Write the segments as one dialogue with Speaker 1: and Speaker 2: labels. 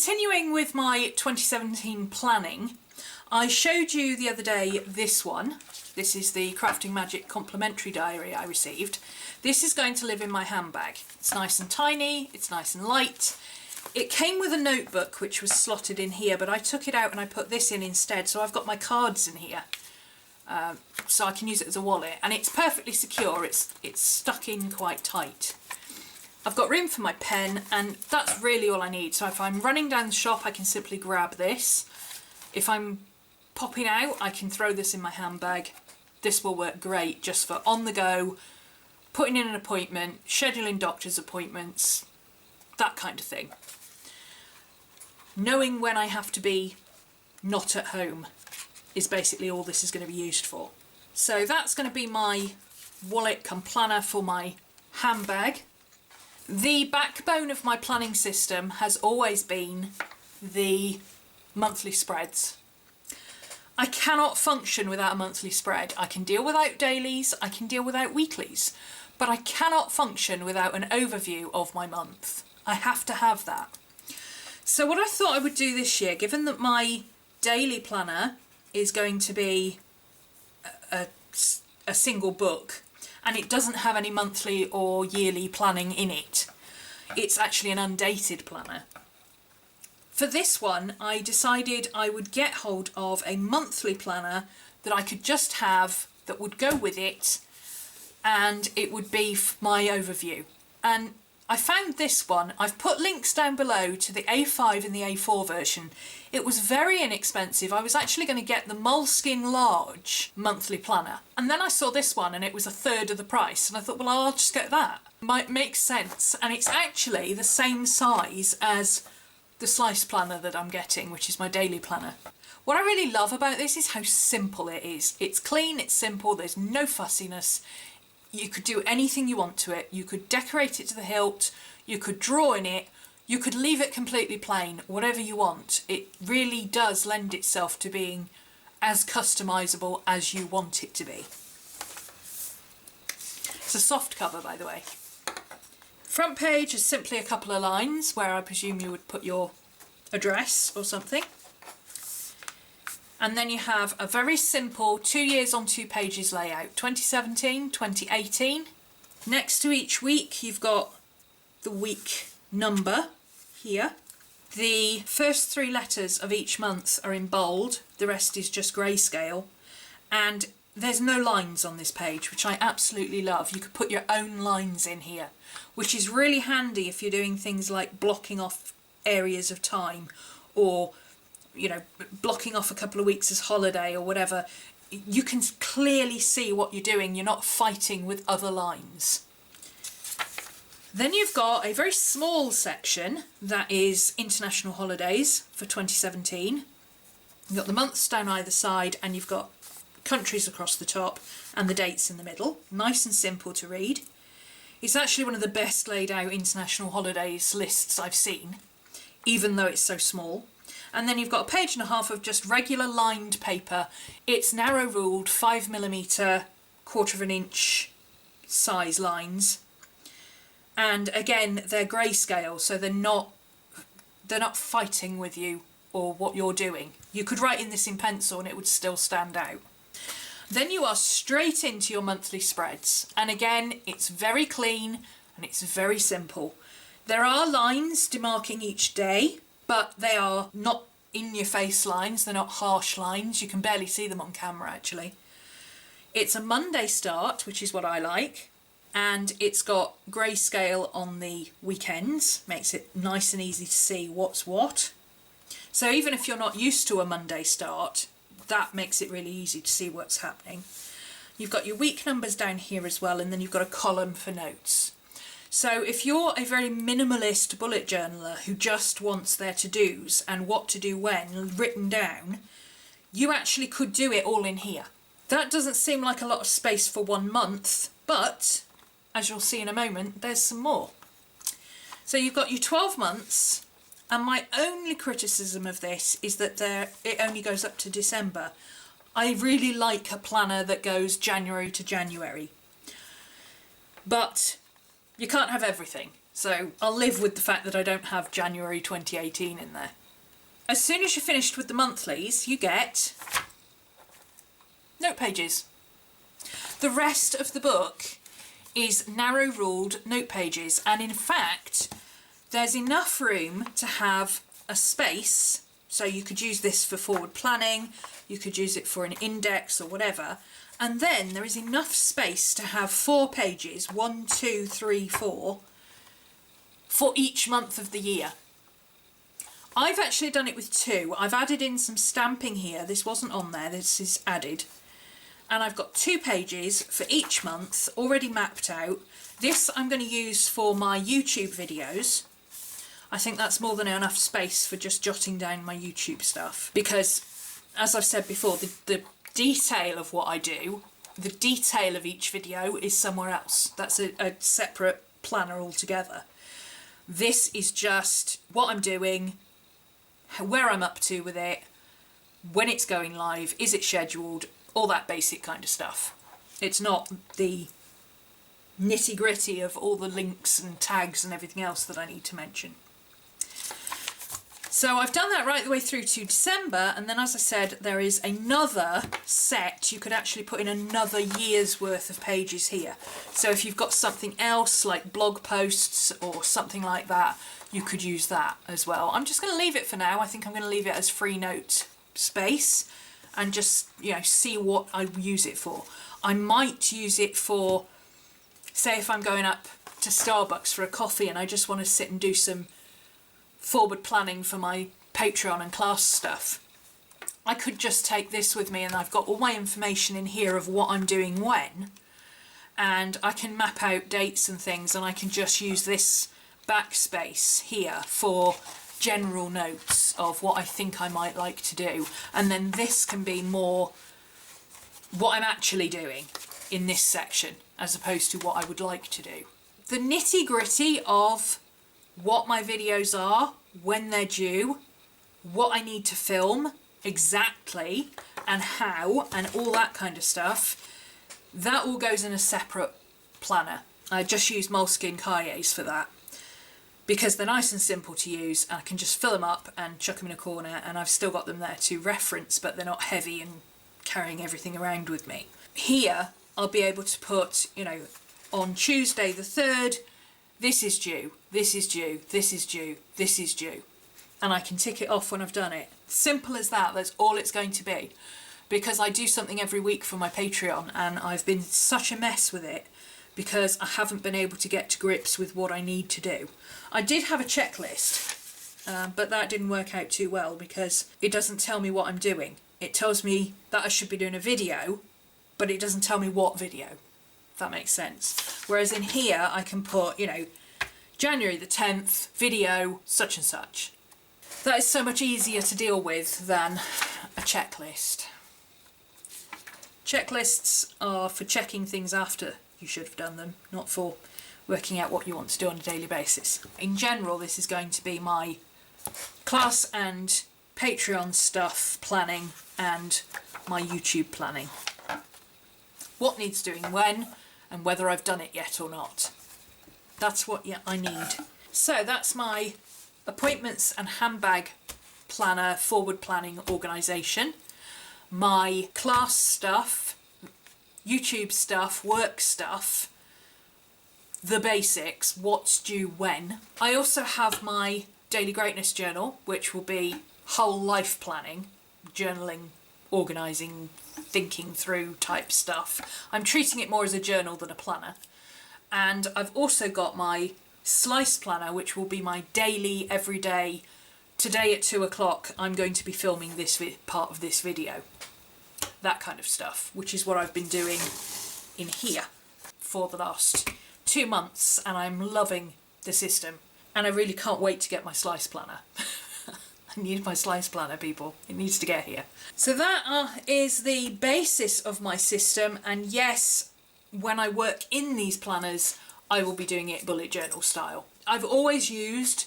Speaker 1: continuing with my 2017 planning, I showed you the other day this one. This is the Crafting Magic complimentary diary I received. This is going to live in my handbag. It's nice and tiny, it's nice and light. It came with a notebook which was slotted in here, but I took it out and I put this in instead, so I've got my cards in here. So I can use it as a wallet, and it's perfectly secure. It's stuck in quite tight. I've got room for my pen, and that's really all I need. So if I'm running down the shop, I can simply grab this. If I'm popping out, I can throw this in my handbag. This will work great just for on the go, putting in an appointment, scheduling doctor's appointments, that kind of thing. Knowing when I have to be not at home is basically all this is going to be used for. So that's going to be my wallet cum planner for my handbag. The backbone of my planning system has always been the monthly spreads. I cannot function without a monthly spread. I can deal without dailies, I can deal without weeklies, but I cannot function without an overview of my month. I have to have that. So what I thought I would do this year, given that my daily planner is going to be a single book, and it doesn't have any monthly or yearly planning in it. It's actually an undated planner. For this one, I decided I would get hold of a monthly planner that I could just have, that would go with it, and it would be my overview. And I found this one. I've put links down below to the A5 and the A4 version. It was very inexpensive. I was actually going to get the Moleskine Large monthly planner. And then I saw this one and it was a third of the price. And I thought, well, I'll just get that. Might make sense. And it's actually the same size as the Slice planner that I'm getting, which is my daily planner. What I really love about this is how simple it is. It's clean, it's simple, there's no fussiness. You could do anything you want to it. You could decorate it to the hilt, you could draw in it, you could leave it completely plain, whatever you want. It really does lend itself to being as customizable as you want it to be. It's a soft cover, by the way. Front page is simply a couple of lines where I presume you would put your address or something. And then you have a very simple 2 years on 2 pages layout, 2017, 2018. Next to each week, you've got the week number here. The first 3 letters of each month are in bold, the rest is just grayscale. And there's no lines on this page, which I absolutely love. You could put your own lines in here, which is really handy if you're doing things like blocking off areas of time, or you know, blocking off a couple of weeks as holiday or whatever. You can clearly see what you're doing. You're not fighting with other lines. Then you've got a very small section that is international holidays for 2017. You've got the months down either side, and you've got countries across the top and the dates in the middle. Nice and simple to read. It's actually one of the best laid out international holidays lists I've seen, even though it's so small. And then you've got a page and a half of just regular lined paper. It's narrow ruled 5mm, 1/4 of an inch size lines. And again, they're grayscale, so they're not fighting with you or what you're doing. You could write in this in pencil and it would still stand out. Then you are straight into your monthly spreads. And again, it's very clean and it's very simple. There are lines demarking each day, but they are not in-your-face lines, they're not harsh lines. You can barely see them on camera, actually. It's a Monday start, which is what I like, and it's got grayscale on the weekends, makes it nice and easy to see what's what. So even if you're not used to a Monday start, that makes it really easy to see what's happening. You've got your week numbers down here as well, and then you've got a column for notes. So if you're a very minimalist bullet journaler who just wants their to-dos and what to do when written down, you actually could do it all in here. That doesn't seem like a lot of space for 1 month, but as you'll see in a moment, there's some more. So you've got your 12 months, and my only criticism of this is that it only goes up to December. I really like a planner that goes January to January. But you can't have everything. So I'll live with the fact that I don't have January 2018 in there. As soon as you're finished with the monthlies, you get note pages. The rest of the book is narrow ruled note pages, and in fact there's enough room to have a space, so you could use this for forward planning, you could use it for an index or whatever, and then there is enough space to have 4 pages, 1, 2, 3, 4, for each month of the year. I've actually done it with 2. I've added in some stamping here. This wasn't on there, this is added. And I've got 2 pages for each month already mapped out. This I'm going to use for my YouTube videos. I think that's more than enough space for just jotting down my YouTube stuff. Because, as I've said before, the detail of what I do, the detail of each video is somewhere else. That's a separate planner altogether. This is just what I'm doing, where I'm up to with it, when it's going live, is it scheduled, all that basic kind of stuff. It's not the nitty-gritty of all the links and tags and everything else that I need to mention. So I've done that right the way through to December, and then as I said, there is another set. You could actually put in another year's worth of pages here. So if you've got something else like blog posts or something like that, you could use that as well. I'm just going to leave it for now. I think I'm going to leave it as free note space and just, you know, see what I use it for. I might use it for, say if I'm going up to Starbucks for a coffee and I just want to sit and do some forward planning for my Patreon and class stuff. I could just take this with me and I've got all my information in here of what I'm doing when, and I can map out dates and things, and I can just use this backspace here for general notes of what I think I might like to do, and then this can be more what I'm actually doing in this section as opposed to what I would like to do. The nitty-gritty of what my videos are, when they're due, what I need to film exactly and how, and all that kind of stuff, that all goes in a separate planner. I just use Moleskine Cahiers for that because they're nice and simple to use, and I can just fill them up and chuck them in a corner, and I've still got them there to reference, but they're not heavy and carrying everything around with me. Here I'll be able to put, you know, on Tuesday the 3rd, this is due, this is due, this is due, this is due. And I can tick it off when I've done it. Simple as that, that's all it's going to be. Because I do something every week for my Patreon, and I've been such a mess with it because I haven't been able to get to grips with what I need to do. I did have a checklist, but that didn't work out too well because it doesn't tell me what I'm doing. It tells me that I should be doing a video, but it doesn't tell me what video. If that makes sense. Whereas in here I can put, you know, January the 10th, video, such and such. That is so much easier to deal with than a checklist. Checklists are for checking things after you should have done them, not for working out what you want to do on a daily basis. In general, this is going to be my class and Patreon stuff planning and my YouTube planning. What needs doing when, and whether I've done it yet or not. That's what I need. So that's my appointments and handbag planner, forward planning organisation. My class stuff, YouTube stuff, work stuff, the basics, what's due when. I also have my Daily Greatness journal, which will be whole life planning, journaling, organising, thinking through type stuff. I'm treating it more as a journal than a planner. And I've also got my slice planner, which will be my daily, everyday, today at 2 o'clock I'm going to be filming this part of this video. That kind of stuff, which is what I've been doing in here for the last 2 months, and I'm loving the system. And I really can't wait to get my slice planner. I need my slice planner, people. It needs to get here. So that is the basis of my system, and yes, when I work in these planners, I will be doing it bullet journal style. I've always used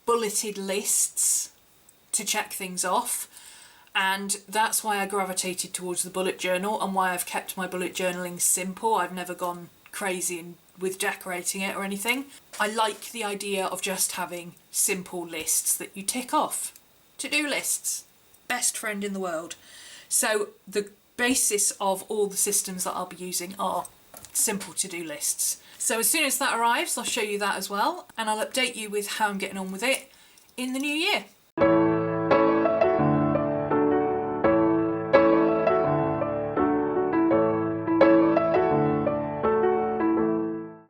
Speaker 1: bulleted lists to check things off, and that's why I gravitated towards the bullet journal and why I've kept my bullet journaling simple. I've never gone crazy and with decorating it or anything. I like the idea of just having simple lists that you tick off. To-do lists, best friend in the world. So the basis of all the systems that I'll be using are simple to-do lists. So as soon as that arrives, I'll show you that as well, and I'll update you with how I'm getting on with it in the new year.